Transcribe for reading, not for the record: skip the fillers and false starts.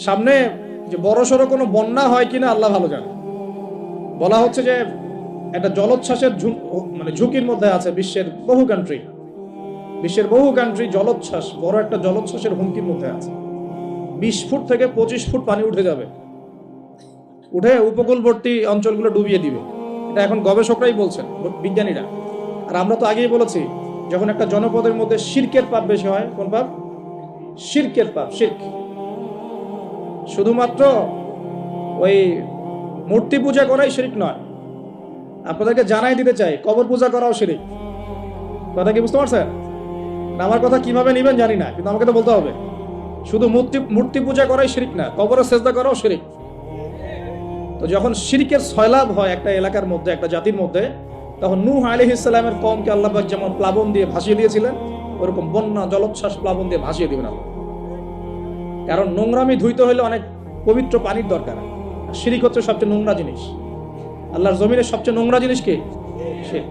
সামনে যে বড়সড় কোনো বন্যা হয় কিনা আল্লাহ ভালো জানে। বলা হচ্ছে যে একটা জলোচ্ছ্বাসের মানে ঝুঁকির মধ্যে আছে বিশ্বের বহু কান্ট্রি জলোচ্ছ্বাস, বড় একটা জলোচ্ছ্বাসের হুমকির মধ্যে আছে। 20 ফুট থেকে 25 ফুট পানি উঠে যাবে, উঠে উপকূলবর্তী অঞ্চলগুলো ডুবিয়ে দিবে। এটা এখন গবেষকরাই বলছেন, বিজ্ঞানীরা। আর আমরা তো আগেই বলেছি, যখন একটা জনপদের মধ্যে শিরকের পাপ বেশি হয়, কোন পাপ? শিরকের পাপ। শিরক শুধুমাত্র ওই মূর্তি পূজা করাই শিরক নয়, আপনাদেরকে জানাই দিতে চাই, কবর পূজা করাও শিরক। কথা কি বুঝতে পারছেন? আমার কথা কিভাবে নিবেন জানি না, কিন্তু আমাকে তো বলতে হবে। শুধু মূর্তি পূজা করাই শিরক না, কবরে সেজদা করাও শিরক। তো যখন শিরকের সয়লাভ হয় একটা এলাকার মধ্যে, একটা জাতির মধ্যে, তখন নূহ আলাইহিস সালামের কওমকে আল্লাহ পাক যেমন প্লাবন দিয়ে ভাসিয়ে দিয়েছিলেন, ওরকম বন্যা জলোচ্ছ্বাস প্লাবন দিয়ে ভাসিয়ে দিবেন আল্লাহ। কারণ নোংরামি ধুইতে হলে অনেক পবিত্র পানির দরকার। আর শিরক হচ্ছে সবচেয়ে নোংরা জিনিস। আল্লাহর জমিনের সবচেয়ে নোংরা জিনিস কি? শিরক।